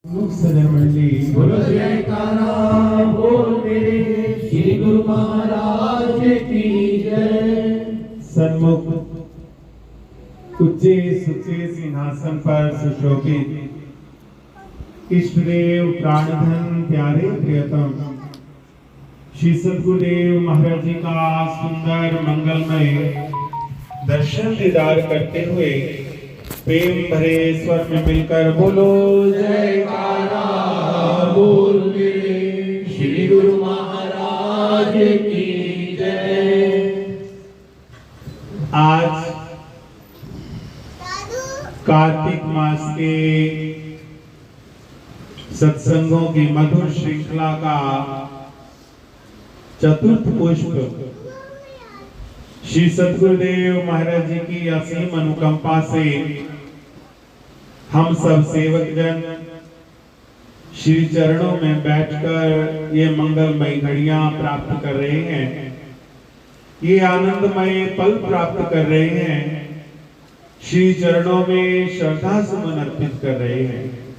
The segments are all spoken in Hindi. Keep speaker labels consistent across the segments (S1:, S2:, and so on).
S1: सदर मंडली
S2: बोलो जयकारा बोल मेरे श्री गुरु महाराज की जय।
S1: सन्मुख उच्चे सुचे सिंहासन पर सुशोभित इष्टदेव प्राणधन प्यारे प्रियतम श्री सद्गुरुदेव महाराज जी का सुंदर मंगलमय दर्शन दीदार करते हुए प्रेम भरे स्वर में मिलकर बोलो
S2: जयकारा बोल मेरे श्री गुरु महाराज की जय।
S1: आज कार्तिक मास के सत्संगों की मधुर श्रृंखला का चतुर्थ पुष्प श्री सद्गुरुदेव महाराज जी की असीम अनुकंपा से हम सब सेवक जन श्री चरणों में बैठकर ये मंगलमय घड़ियां प्राप्त कर रहे हैं, ये आनंदमय पल प्राप्त कर रहे हैं, श्री चरणों में श्रद्धा सुमन अर्पित कर रहे हैं।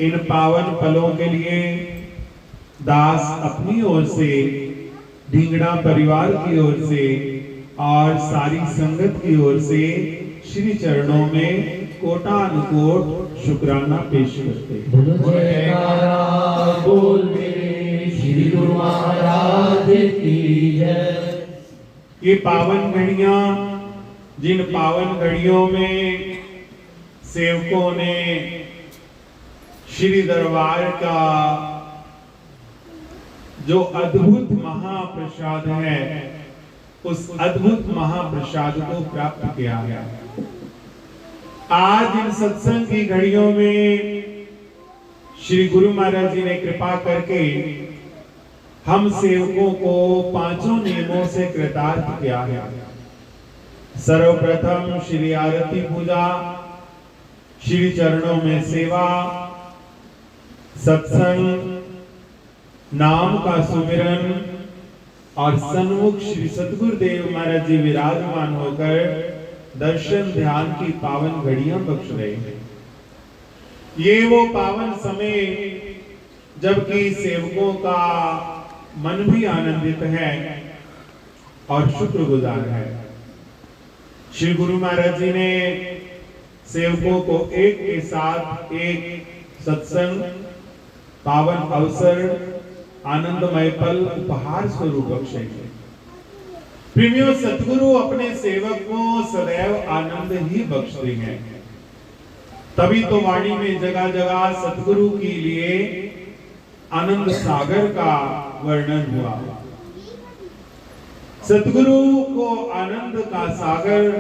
S1: इन पावन पलों के लिए दास अपनी ओर से, ढींगड़ा परिवार की ओर से और सारी संगत की ओर से श्री चरणों में कोटानुकोट शुक्राना पेश करते हैं।
S2: जयकारा बोल मेरे श्री गुरु महाराज की जय।
S1: ये पावन घड़ियां, जिन पावन घड़ियों में सेवकों ने श्री दरबार का जो अद्भुत महाप्रसाद है, उस अद्भुत महाप्रसाद को प्राप्त किया है। आज इन सत्संग की घड़ियों में श्री गुरु महाराज जी ने कृपा करके हम सेवकों को पांचों नियमों से कृतार्थ किया है। सर्वप्रथम श्री आरती पूजा, श्री चरणों में सेवा, सत्संग, नाम का सुमिरन और सन्मुख श्री सद्गुरुदेव महाराज जी विराजमान होकर दर्शन ध्यान की पावन घड़ियां बख्श रहे हैं। ये वो पावन समय जबकि सेवकों का मन भी आनंदित है और शुक्रगुजार है। श्री गुरु महाराज जी ने सेवकों को एक के साथ एक सत्संग, पावन अवसर, आनंदमय पल उपहार स्वरूप बख्शेंगे। प्रेमियों, सतगुरु अपने सेवक को सदैव आनंद ही बख्शते हैं। तभी तो वाणी में जगह जगह सतगुरु के लिए आनंद सागर का वर्णन हुआ। सतगुरु को आनंद का सागर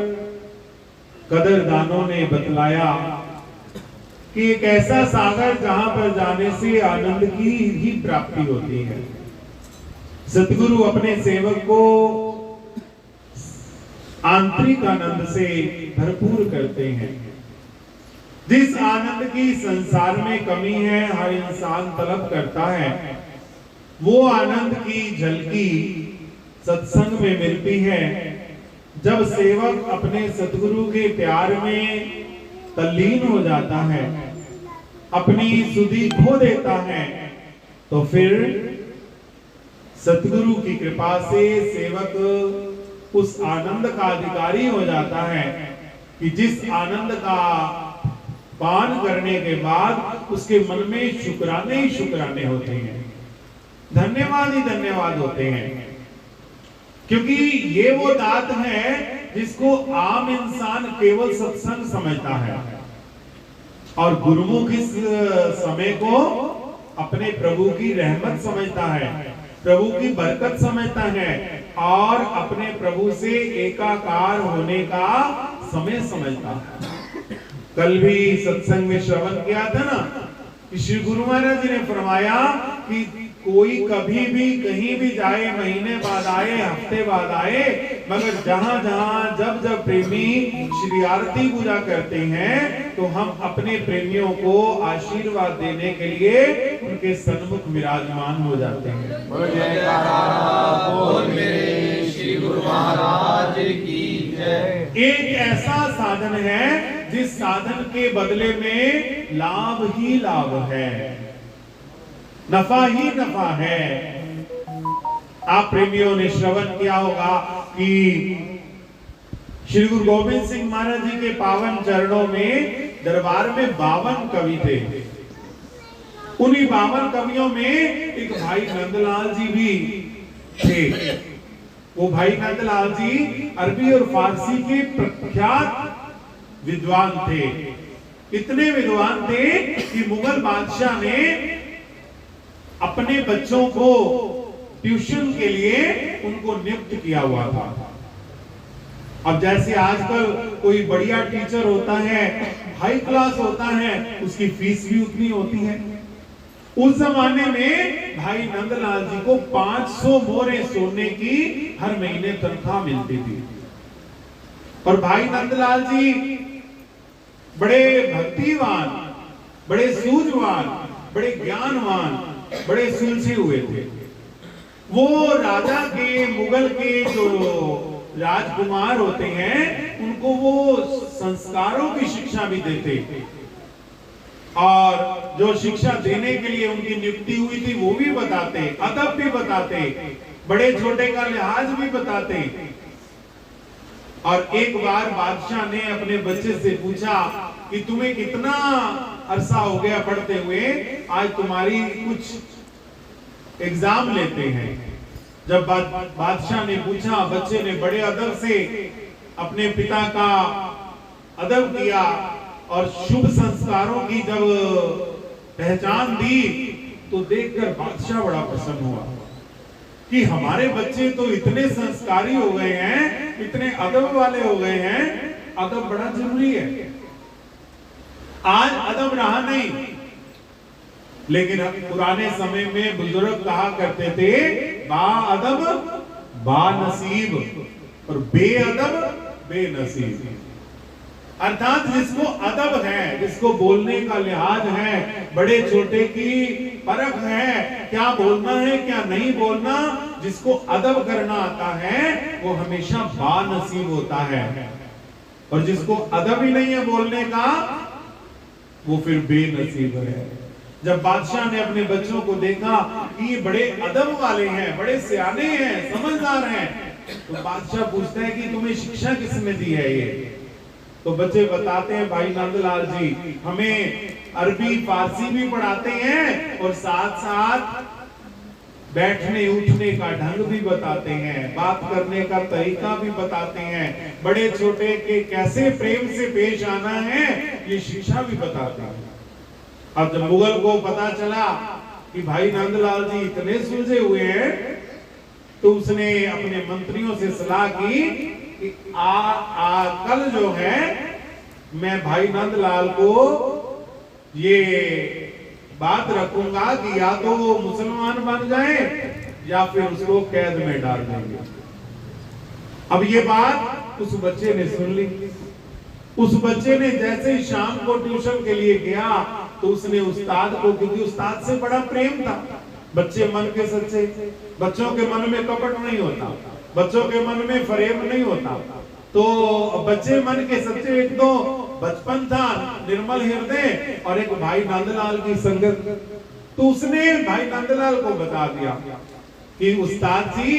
S1: कदरदानों ने बतलाया कि एक ऐसा सागर जहां पर जाने से आनंद की ही प्राप्ति होती है। सतगुरु अपने सेवक को आंतरिक आनंद से भरपूर करते हैं। जिस आनंद की संसार में कमी है, हर इंसान तलब करता है, वो आनंद की झलकी सत्संग में मिलती है। जब सेवक अपने सतगुरु के प्यार में तल्लीन हो जाता है, अपनी सुधि खो देता है, तो फिर सतगुरु की कृपा से सेवक उस आनंद का अधिकारी हो जाता है कि जिस आनंद का पान करने के बाद उसके मन में शुक्राने ही शुक्राने होते हैं, धन्यवाद ही धन्यवाद होते हैं। क्योंकि ये वो दात है जिसको आम इंसान केवल सत्संग समझता है और गुरुमुख इस समय को अपने प्रभु की रहमत समझता है, प्रभु की बरकत समझता है और अपने प्रभु से एकाकार होने का समय समझता है। कल भी सत्संग में श्रवण किया था ना कि श्री गुरु महाराज जी ने फरमाया कि कोई कभी भी कहीं भी जाए, महीने बाद आए, हफ्ते बाद आए, मगर जहां जहां जब जब प्रेमी श्री आरती पूजा करते हैं तो हम अपने प्रेमियों को आशीर्वाद देने के लिए उनके सन्मुख विराजमान हो जाते हैं।
S2: बोल जयकारा बोल मेरे श्री गुरु महाराज की जय।
S1: एक ऐसा साधन है जिस साधन के बदले में लाभ ही लाभ है, नफा ही नफा है। आप प्रेमियों ने श्रवण किया होगा कि श्री गुरु गोविंद सिंह महाराज जी के पावन चरणों में दरबार में 52 कवि थे। उन्हीं 52 कवियों में एक भाई नंदलाल जी भी थे। वो भाई नंदलाल जी अरबी और फारसी के प्रख्यात विद्वान थे। इतने विद्वान थे कि मुगल बादशाह ने अपने बच्चों को ट्यूशन के लिए उनको नियुक्त किया हुआ था। अब जैसे आजकल कोई बढ़िया टीचर होता है, हाई क्लास होता है, उसकी फीस भी उतनी होती है। उस जमाने में भाई नंदलाल जी को 500 मोहरें सोने की हर महीने तनख्वाह मिलती थी। और भाई नंदलाल जी बड़े भक्तिवान, बड़े सूझवान, बड़े ज्ञानवान, बड़े सुलझे हुए थे। वो राजा के, मुगल के जो राजकुमार होते हैं, उनको वो संस्कारों की शिक्षा भी देते, और जो शिक्षा देने के लिए उनकी नियुक्ति हुई थी वो भी बताते, अदब भी बताते, बड़े छोटे का लिहाज भी बताते। और एक बार बादशाह ने अपने बच्चे से पूछा कि तुम्हें कितना अरसा हो गया पढ़ते हुए, आज तुम्हारी कुछ एग्जाम लेते हैं। जब बादशाह ने पूछा, बच्चे ने बड़े अदब से अपने पिता का अदब किया और शुभ संस्कारों की जब पहचान दी, तो देखकर बादशाह बड़ा प्रसन्न हुआ कि हमारे बच्चे तो इतने संस्कारी हो गए हैं, इतने अदब वाले हो गए हैं। अदब बड़ा जरूरी है। आज अदब रहा नहीं, लेकिन पुराने समय में बुजुर्ग कहा करते थे, बा अदब बा नसीब और बेअदब बेनसीब। अर्थात जिसको अदब है, जिसको बोलने का लिहाज है, बड़े छोटे की परख है, क्या बोलना है क्या नहीं बोलना, जिसको अदब करना आता है वो हमेशा बानसीब होता है। और जिसको अदब ही नहीं है बोलने का, वो फिर बेनसीब है। जब बादशाह ने अपने बच्चों को देखा कि ये बड़े अदब वाले हैं, बड़े सियाने हैं, समझदार हैं, तो बादशाह पूछता है कि तुम्हें शिक्षा किसने दी है ये? तो बच्चे बताते हैं, भाई नंदलाल जी हमें अरबी फारसी भी पढ़ाते हैं और साथ साथ बैठने उठने का ढंग भी बताते हैं, बात करने का तरीका भी बताते हैं, बड़े छोटे के कैसे प्रेम से पेश आना है ये शिक्षा भी बताते हैं। अब जब मुगल को पता चला कि भाई नंदलाल जी इतने सुलझे हुए हैं, तो उसने अपने मंत्रियों से सलाह की कि कल जो है मैं भाई नंदलाल को ये बात रखूंगा कि या तो वो मुसलमान बन जाए या फिर उसको कैद में डाल देंगे। अब ये बात उस बच्चे ने सुन ली। उस बच्चे ने जैसे ही शाम को ट्यूशन के लिए गया, तो उसने उस्ताद को, क्योंकि उस्ताद से बड़ा प्रेम था, बच्चे मन के सच्चे, बच्चों के मन में कपट नहीं होता, बच्चों के मन में फरेब नहीं होता, तो बच्चे मन के सच्चे, एक तो बचपन था, निर्मल हृदय, और एक भाई नंदलाल की संगत। तो उसने भाई नंदलाल को बता दिया कि उस्ताद जी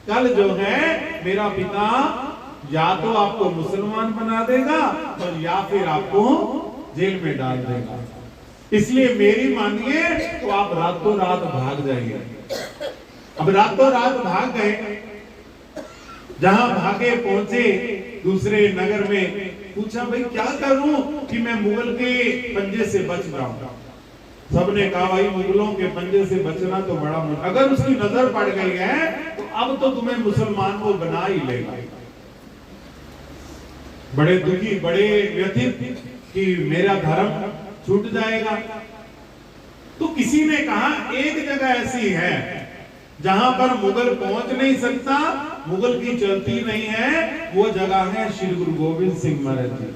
S1: कल जो है मेरा पिता या तो आपको मुसलमान बना देगा और या फिर आपको जेल में डाल देगा, इसलिए मेरी मानिए तो आप रातों रात भाग जाइए। अब रातों रात भाग गए। जहां भागे पहुंचे दूसरे नगर में, पूछा भाई क्या करूं कि मैं मुगल के पंजे से बच जाऊं। सबने कहा भाई मुगलों के पंजे से बचना तो बड़ा मुश्किल, अगर उसकी नजर पड़ गई है तो अब तो तुम्हें मुसलमान को बना ही लेगा। बड़े दुखी, बड़े व्यथित कि मेरा धर्म छूट जाएगा। तो किसी ने कहा एक जगह ऐसी है जहां पर मुगल पहुंच नहीं सकता, मुगल की चलती नहीं है, वो जगह है श्री गुरु गोविंद सिंह महाराज जी।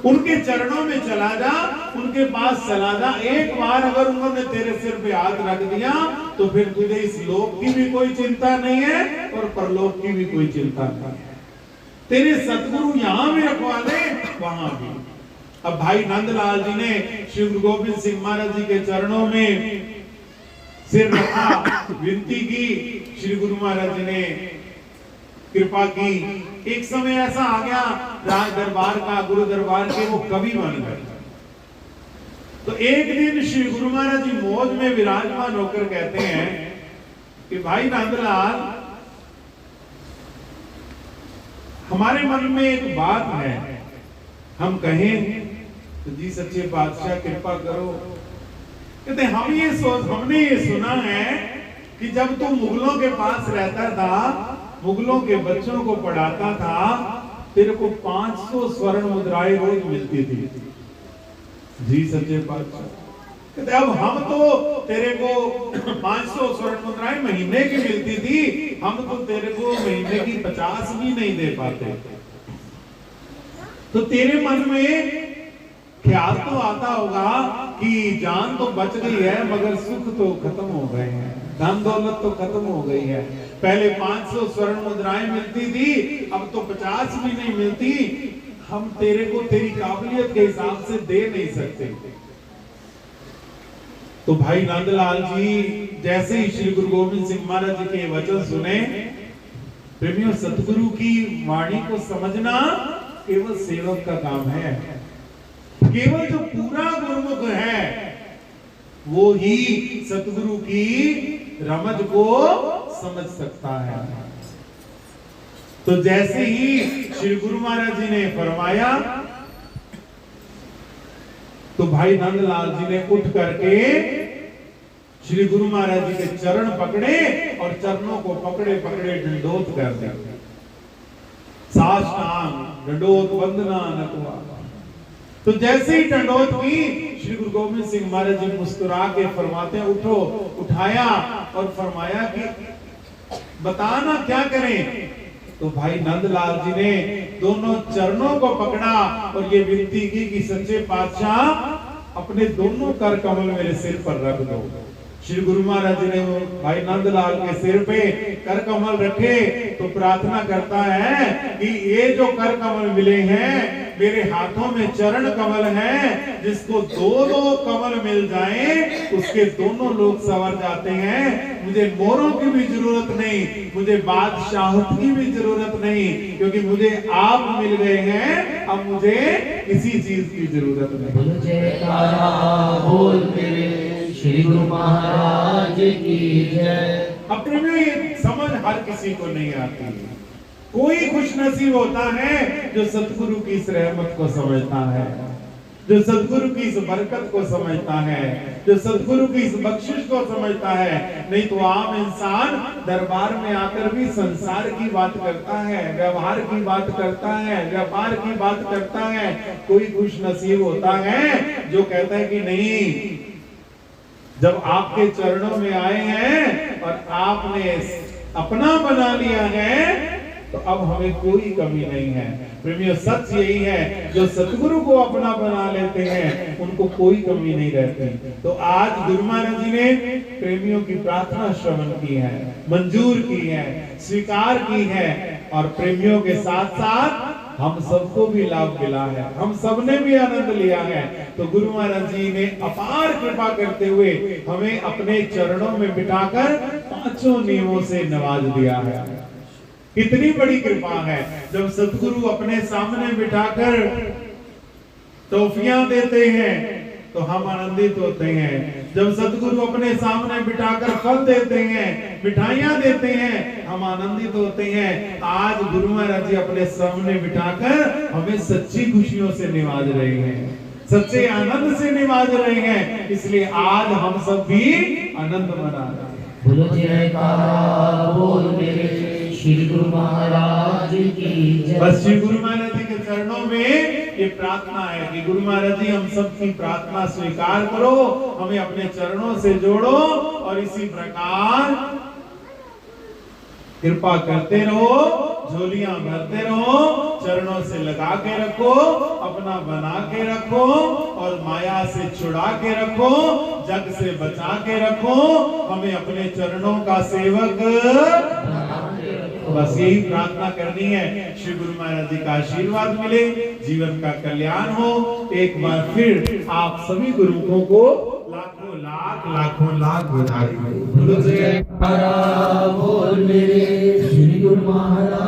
S1: उनके चरणों में चला जा, उनके पास चला जा। एक बार अगर उन्होंने तेरे सिर पे हाथ रख दिया तो फिर तुझे इस लोक की भी कोई चिंता नहीं है और परलोक की भी कोई चिंता नहीं है। तेरे सतगुरु यहां भी रखवा ले वहां भी। अब भाई नंदलाल जी ने श्री गुरु गोविंद सिंह महाराज जी के चरणों में सिर रखा, विनती की, श्री गुरु महाराज जी ने कृपा की। एक समय ऐसा आ गया राज दरबार का, गुरु दरबार के वो कवि बन गए। तो एक दिन श्री गुरु महाराज जी मौज में विराजमान होकर कहते हैं कि भाई नंदलाल, हमारे मन में एक बात है, हम कहें तो जी सच्चे पातशाह कृपा करो। कहते हमने ये सुना है कि जब तू मुगलों के पास रहता था, मुगलों के बच्चों को पढ़ाता था, तेरे को 500 स्वर्ण मुद्राएं रोज मिलती थी। जी सच्चे पातशाह। कहते अब हम तो तेरे को 500 स्वर्ण मुद्राएं महीने की मिलती थी, हम तो तेरे को महीने की 50 भी नहीं दे पाते। तो तेरे मन में ख्याल तो आता होगा कि जान तो बच गई है मगर सुख तो खत्म हो गए हैं, धन दौलत तो खत्म हो गई है। पहले 500 स्वर्ण मुद्राएं मिलती थी, अब तो 50 भी नहीं मिलती। हम तेरे को तेरी काबिलियत के हिसाब से दे नहीं सकते। तो भाई नंदलाल जी जैसे ही श्री गुरु गोविंद सिंह महाराज जी के वचन सुने, प्रेमियों सतगुरु की वाणी को समझना केवल सेवक का काम है। केवल जो पूरा गुरुमुख है वो ही सतगुरु की रमज को समझ सकता है। तो जैसे ही श्री गुरु महाराज जी ने फरमाया तो भाई नंदलाल जी ने उठ करके श्री गुरु महाराज जी के चरण पकड़े और चरणों को पकड़े पकड़े दंडोत कर दिया, साष्टांग दंडोत वंदना नतवा। तो जैसे ही दंडोत की, श्री गुरु गोविंद सिंह महाराज जी मुस्कुरा के फरमाते हैं उठो। उठाया और फरमाया कि बताना क्या करें। तो भाई नंदलाल जी ने दोनों चरणों को पकड़ा और ये विनती की कि सच्चे पातशाह अपने दोनों कर कमल मेरे सिर पर रख दो। श्री गुरु महाराज जी ने भाई नंदलाल के सिर पे कर कमल रखे तो प्रार्थना करता है कि ये जो कर कमल मिले हैं मेरे हाथों में चरण कमल है, जिसको दो कमल मिल जाएं उसके दोनों लोग संवर जाते हैं। मुझे मोरों की भी जरूरत नहीं, मुझे बादशाहत की भी जरूरत नहीं, क्योंकि मुझे आप मिल गए हैं। अब मुझे किसी चीज की जरूरत नहीं।
S2: बोल मेरे श्री गुरु महाराज की जय।
S1: अपने में समझ हर किसी को नहीं आती है। कोई खुशनसीब होता है जो सतगुरु की इस रहमत को समझता है, जो सतगुरु की इस बरकत को समझता है, जो सतगुरु की इस बख्शिश को समझता है। नहीं तो आम इंसान दरबार में आकर भी संसार की बात करता है, व्यवहार की बात करता है, व्यापार की बात करता है। कोई खुशनसीब होता है जो कहता है कि नहीं, जब आपके चरणों में आए हैं और आपने अपना बना लिया है तो अब हमें कोई कमी नहीं है। प्रेमियों सच यही है, जो सतगुरु को अपना बना लेते हैं उनको कोई कमी नहीं रहती। तो आज गुरु महाराज जी ने प्रेमियों की प्रार्थना श्रवण की है, मंजूर की है, स्वीकार की है और प्रेमियों के साथ साथ हम सबको भी लाभ मिला है, हम सबने भी आनंद लिया है। तो गुरु महाराज जी ने अपार कृपा करते हुए हमें अपने चरणों में बिठाकर 5 नियमों से नवाज दिया है। कितनी बड़ी कृपा है जब सतगुरु अपने सामने बिठाकर तोहफियां देते हैं तो हम आनंदित होते हैं। जब सतगुरु अपने सामने बिठाकर फल देते हैं, मिठाइयां देते हैं, हम आनंदित होते हैं। आज गुरु महाराज जी अपने सामने बिठाकर हमें सच्ची खुशियों से निवाज रहे हैं, सच्चे आनंद से निवाज रहे हैं। इसलिए आज हम सब भी आनंद मना रहे हैं।
S2: बोलो जयकारा बोल मेरे श्री गुरु महाराज की जय।
S1: बस श्री गुरु महाराज जी के चरणों में ये प्रार्थना है कि गुरु महाराज जी हम सब की प्रार्थना स्वीकार करो, हमें अपने चरणों से जोड़ो और इसी प्रकार कृपा करते रहो, झोलियां भरते रहो, चरणों से लगा के रखो, अपना बना के रखो और माया से छुड़ा के रखो, जग से बचा के रखो। हमें अपने चरणों का सेवक बस यही प्रार्थना करनी है, श्री गुरु महाराज जी का आशीर्वाद मिले, जीवन का कल्याण हो। एक बार फिर आप सभी गुरुओं को लाखों लाख बधाई हो।
S2: बोल मेरे श्री गुरु महाराज